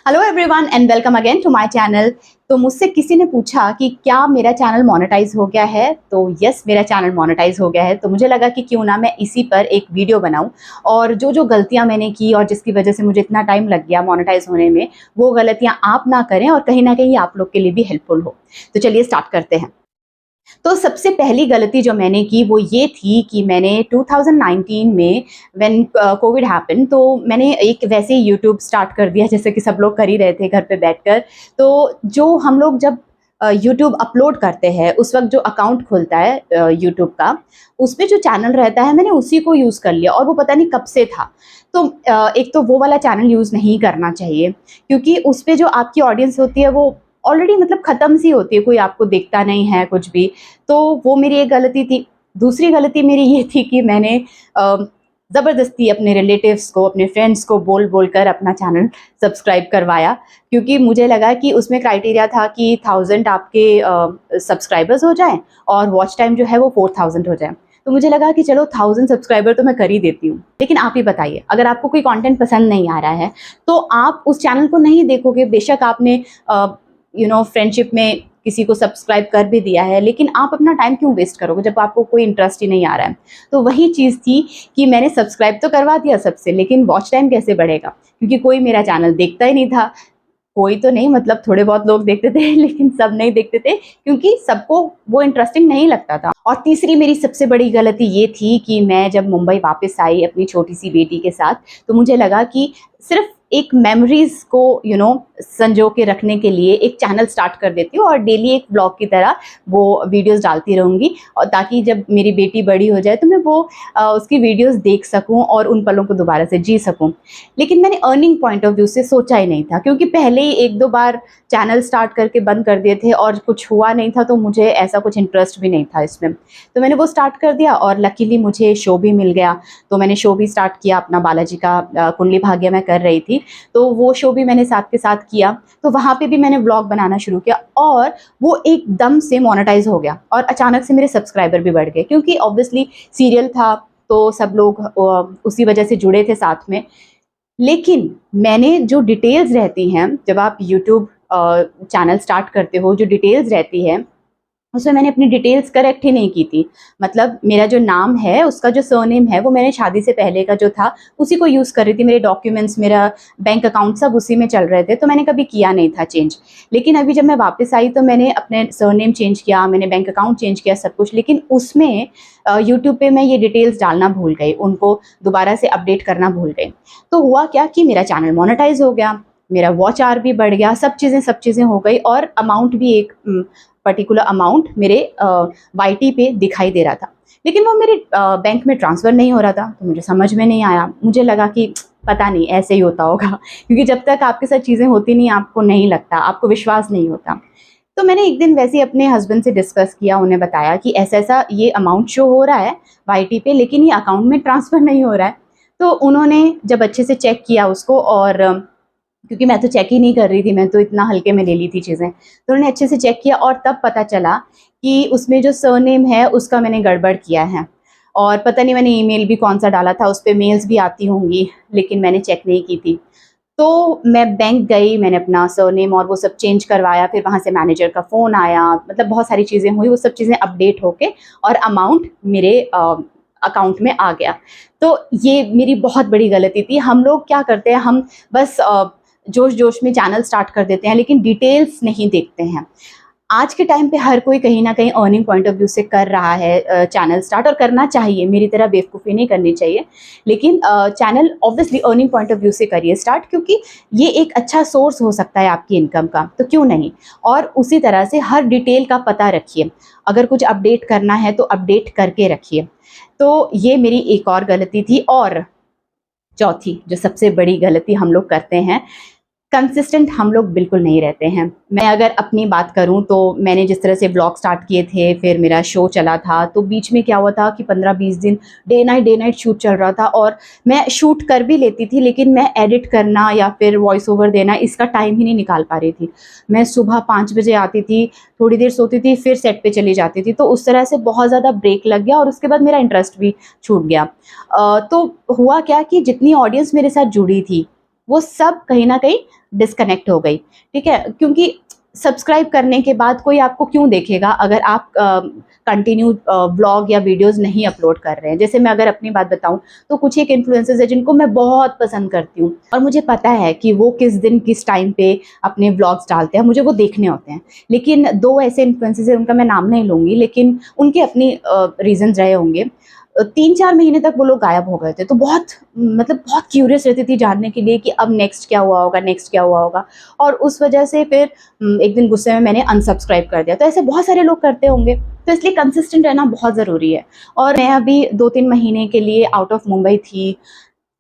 Hello everyone and welcome again to my channel. तो मुझसे किसी ने पूछा कि क्या मेरा चैनल मोनेटाइज हो गया है। तो यस, मेरा चैनल मोनेटाइज हो गया है। तो मुझे लगा कि क्यों ना मैं इसी पर एक वीडियो बनाऊं और जो जो गलतियां मैंने की और जिसकी वजह से मुझे इतना टाइम लग गया मोनेटाइज होने में, वो गलतियां आप ना करें और कहीं ना कहीं आप लोग के लिए भी हेल्पफुल हो। तो चलिए स्टार्ट करते हैं। तो सबसे पहली गलती जो मैंने की वो ये थी कि मैंने 2019 में व्हेन कोविड हैपन, तो मैंने एक वैसे ही यूट्यूब स्टार्ट कर दिया जैसे कि सब लोग कर ही रहे थे घर पे बैठकर। तो जो हम लोग जब यूट्यूब अपलोड करते हैं उस वक्त जो अकाउंट खुलता है यूट्यूब का, उसमें जो चैनल रहता है मैंने उसी को यूज़ कर लिया और वो पता नहीं कब से था। तो एक तो वो वाला चैनल यूज़ नहीं करना चाहिए, क्योंकि उस पर जो आपकी ऑडियंस होती है वो ऑलरेडी मतलब ख़त्म सी होती है, कोई आपको देखता नहीं है कुछ भी। तो वो मेरी एक गलती थी। दूसरी गलती मेरी ये थी कि मैंने ज़बरदस्ती अपने रिलेटिव्स को, अपने फ्रेंड्स को बोल कर अपना चैनल सब्सक्राइब करवाया, क्योंकि मुझे लगा कि उसमें क्राइटेरिया था कि 1000 आपके सब्सक्राइबर्स हो जाएं और वॉच टाइम जो है वो 4000 हो जाए। तो मुझे लगा कि चलो 1000 सब्सक्राइबर तो मैं कर ही देती हूँ। लेकिन आप ही बताइए, अगर आपको कोई कंटेंट पसंद नहीं आ रहा है तो आप उस चैनल को नहीं देखोगे। बेशक आपने फ्रेंडशिप में किसी को सब्सक्राइब कर भी दिया है, लेकिन आप अपना टाइम क्यों वेस्ट करोगे जब आपको कोई इंटरेस्ट ही नहीं आ रहा है। तो वही चीज़ थी कि मैंने सब्सक्राइब तो करवा दिया सबसे, लेकिन वॉच टाइम कैसे बढ़ेगा, क्योंकि कोई मेरा चैनल देखता ही नहीं था। कोई तो नहीं, मतलब थोड़े बहुत लोग देखते थे लेकिन सब नहीं देखते थे, क्योंकि सबको वो इंटरेस्टिंग नहीं लगता था। और तीसरी मेरी सबसे बड़ी गलती ये थी कि मैं जब मुंबई वापस आई अपनी छोटी सी बेटी के साथ, तो मुझे लगा कि सिर्फ एक मेमोरीज को संजो के रखने के लिए एक चैनल स्टार्ट कर देती हूँ और डेली एक ब्लॉग की तरह वो वीडियोस डालती रहूँगी, और ताकि जब मेरी बेटी बड़ी हो जाए तो मैं वो उसकी वीडियोस देख सकूँ और उन पलों को दोबारा से जी सकूँ। लेकिन मैंने अर्निंग पॉइंट ऑफ व्यू से सोचा ही नहीं था, क्योंकि पहले ही एक दो बार चैनल स्टार्ट करके बंद कर दिए थे और कुछ हुआ नहीं था, तो मुझे ऐसा कुछ इंटरेस्ट भी नहीं था इसमें। तो मैंने वो स्टार्ट कर दिया और लकीली मुझे शो भी मिल गया। तो मैंने शो भी स्टार्ट किया अपना, बालाजी का कुंडली भाग्य मैं कर रही थी, तो वो शो भी मैंने साथ के साथ किया। तो वहाँ पे भी मैंने व्लॉग बनाना शुरू किया और वो एकदम से मोनेटाइज हो गया और अचानक से मेरे सब्सक्राइबर भी बढ़ गए, क्योंकि ऑब्वियसली सीरियल था तो सब लोग उसी वजह से जुड़े थे साथ में। लेकिन मैंने जो डिटेल्स रहती हैं, जब आप यूट्यूब चैनल स्टार्ट करते हो, जो डिटेल्स रहती है उसमें मैंने अपनी डिटेल्स करेक्ट ही नहीं की थी। मतलब मेरा जो नाम है, उसका जो सरनेम है, वो मैंने शादी से पहले का जो था उसी को यूज़ कर रही थी। मेरे डॉक्यूमेंट्स, मेरा बैंक अकाउंट सब उसी में चल रहे थे, तो मैंने कभी किया नहीं था चेंज। लेकिन अभी जब मैं वापस आई तो मैंने अपने सरनेम चेंज किया, मैंने बैंक अकाउंट चेंज किया, सब कुछ। लेकिन उसमें यूट्यूब पे मैं ये डिटेल्स डालना भूल गई, उनको दोबारा से अपडेट करना भूल गई। तो हुआ क्या कि मेरा चैनल मोनेटाइज हो गया, मेरा वॉच आवर भी बढ़ गया, सब चीज़ें हो गई और अमाउंट भी एक पर्टिकुलर अमाउंट मेरे वाईटी पे दिखाई दे रहा था। लेकिन वो मेरे बैंक में ट्रांसफ़र नहीं हो रहा था, तो मुझे समझ में नहीं आया। मुझे लगा कि पता नहीं ऐसे ही होता होगा क्योंकि जब तक आपके साथ चीज़ें होती नहीं आपको नहीं लगता, आपको विश्वास नहीं होता। तो मैंने एक दिन वैसे ही अपने हस्बैंड से डिस्कस किया, उन्हें बताया कि ऐसा-ऐसा ये अमाउंट शो हो रहा है वाईटी पे, लेकिन ये अकाउंट में ट्रांसफ़र नहीं हो रहा है। तो उन्होंने जब अच्छे से चेक किया उसको, और क्योंकि मैं तो चेक ही नहीं कर रही थी, मैं तो इतना हल्के में ले ली थी चीज़ें। तो उन्होंने अच्छे से चेक किया और तब पता चला कि उसमें जो सरनेम है उसका मैंने गड़बड़ किया है, और पता नहीं मैंने ईमेल भी कौन-सा डाला था, उस पे मेल्स भी आती होंगी, लेकिन मैंने चेक नहीं की थी। तो मैं बैंक गई, मैंने अपना सरनेम और वो सब चेंज करवाया, फिर वहाँ से मैनेजर का फ़ोन आया, मतलब बहुत सारी चीज़ें हुई, वो सब चीज़ें अपडेट होके और अमाउंट मेरे अकाउंट में आ गया। तो ये मेरी बहुत बड़ी गलती थी। हम लोग क्या करते हैं, हम बस जोश-जोश में चैनल स्टार्ट कर देते हैं, लेकिन डिटेल्स नहीं देखते हैं। आज के टाइम पे हर कोई कहीं न कहीं अर्निंग पॉइंट ऑफ व्यू से कर रहा है चैनल स्टार्ट, और करना चाहिए, मेरी तरह बेवकूफ़ी नहीं करनी चाहिए। लेकिन channel obviously earning point of view से करिए स्टार्ट, क्योंकि ये एक अच्छा सोर्स हो सकता है आपकी इनकम का, तो क्यों नहीं। और उसी तरह से हर डिटेल का पता रखिए, अगर कुछ अपडेट करना है तो अपडेट करके रखिए। तो ये मेरी एक और गलती थी। और चौथी जो सबसे बड़ी गलती हम लोग करते हैं, कंसिस्टेंट हम लोग बिल्कुल नहीं रहते हैं। मैं अगर अपनी बात करूँ तो मैंने जिस तरह से व्लॉग स्टार्ट किए थे, फिर मेरा शो चला था, तो बीच में क्या हुआ था कि 15-20 दिन डे नाइट शूट चल रहा था, और मैं शूट कर भी लेती थी, लेकिन मैं एडिट करना या फिर वॉइस ओवर देना इसका टाइम ही नहीं निकाल पा रही थी। मैं सुबह 5 बजे आती थी, थोड़ी देर सोती थी, फिर सेट पे चली जाती थी, तो उस तरह से बहुत ज़्यादा ब्रेक लग गया और उसके बाद मेरा इंटरेस्ट भी छूट गया। तो हुआ क्या कि जितनी ऑडियंस मेरे साथ जुड़ी थी, वो सब कहीं ना कहीं डिस्कनेक्ट हो गई। ठीक है, क्योंकि सब्सक्राइब करने के बाद कोई आपको क्यों देखेगा अगर आप कंटिन्यू ब्लॉग या वीडियोस नहीं अपलोड कर रहे हैं। जैसे मैं अगर अपनी बात बताऊं तो कुछ एक इन्फ्लुएंसर्स है जिनको मैं बहुत पसंद करती हूँ और मुझे पता है कि वो किस दिन किस टाइम पे अपने ब्लॉग्स डालते हैं, मुझे वो देखने होते हैं। लेकिन दो ऐसे इन्फ्लुएंसर्स हैं, उनका मैं नाम नहीं लूँगी, लेकिन उनके अपनी रीजंस रहे होंगे। 3-4 महीने तक वो लोग गायब हो गए थे, तो बहुत मतलब बहुत क्यूरियस रहती थी जानने के लिए कि अब नेक्स्ट क्या हुआ होगा, नेक्स्ट क्या हुआ होगा। और उस वजह से फिर एक दिन गुस्से में मैंने अनसब्सक्राइब कर दिया। तो ऐसे बहुत सारे लोग करते होंगे, तो इसलिए कंसिस्टेंट रहना बहुत ज़रूरी है। और मैं अभी 2-3 महीने के लिए आउट ऑफ मुंबई थी,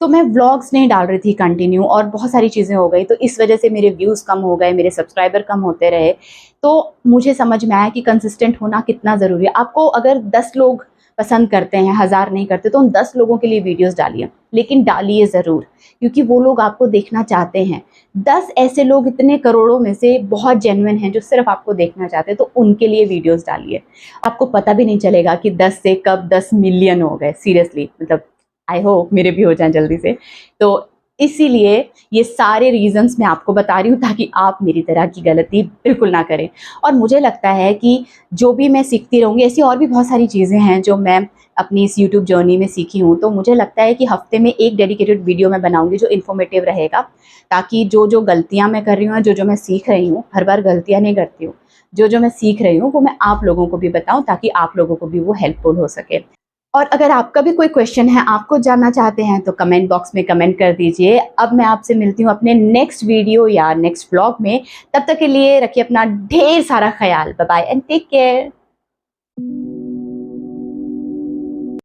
तो मैं व्लॉग्स नहीं डाल रही थी कंटिन्यू और बहुत सारी चीज़ें हो गई, तो इस वजह से मेरे व्यूज़ कम हो गए, मेरे सब्सक्राइबर कम होते रहे। तो मुझे समझ में आया कि कंसिस्टेंट होना कितना ज़रूरी है। आपको अगर 10 लोग पसंद करते हैं, 1000 नहीं करते, तो उन 10 लोगों के लिए वीडियोज़ डालिए, लेकिन डालिए ज़रूर, क्योंकि वो लोग आपको देखना चाहते हैं। 10 ऐसे लोग इतने करोड़ों में से बहुत जेन्युइन हैं जो सिर्फ़ आपको देखना चाहते हैं, तो उनके लिए वीडियोज़ डालिए। आपको पता भी नहीं चलेगा कि 10 से कब 10 मिलियन हो गए, सीरियसली। मतलब आई होप मेरे भी हो जाएँ जल्दी से। तो इसीलिए ये सारे रीज़न्स मैं आपको बता रही हूँ ताकि आप मेरी तरह की गलती बिल्कुल ना करें। और मुझे लगता है कि जो भी मैं सीखती रहूँगी, ऐसी और भी बहुत सारी चीज़ें हैं जो मैं अपनी इस यूट्यूब जर्नी में सीखी हूँ। तो मुझे लगता है कि हफ़्ते में एक डेडिकेटेड वीडियो मैं बनाऊँगी जो इन्फॉर्मेटिव रहेगा, ताकि जो गलतियाँ मैं कर रही हूँ, जो मैं सीख रही हूँ, हर बार गलतियाँ नहीं करती हूँ। जो मैं सीख रही हूँ वो मैं आप लोगों को भी बताऊँ, ताकि आप लोगों को भी वो हेल्पफुल हो सके। और अगर आपका भी कोई क्वेश्चन है, आप कुछ जानना चाहते हैं, तो कमेंट बॉक्स में कमेंट कर दीजिए। अब मैं आपसे मिलती हूँ अपने नेक्स्ट वीडियो या नेक्स्ट व्लॉग में। तब तक के लिए रखिए अपना ढेर सारा ख्याल। Bye bye and take care.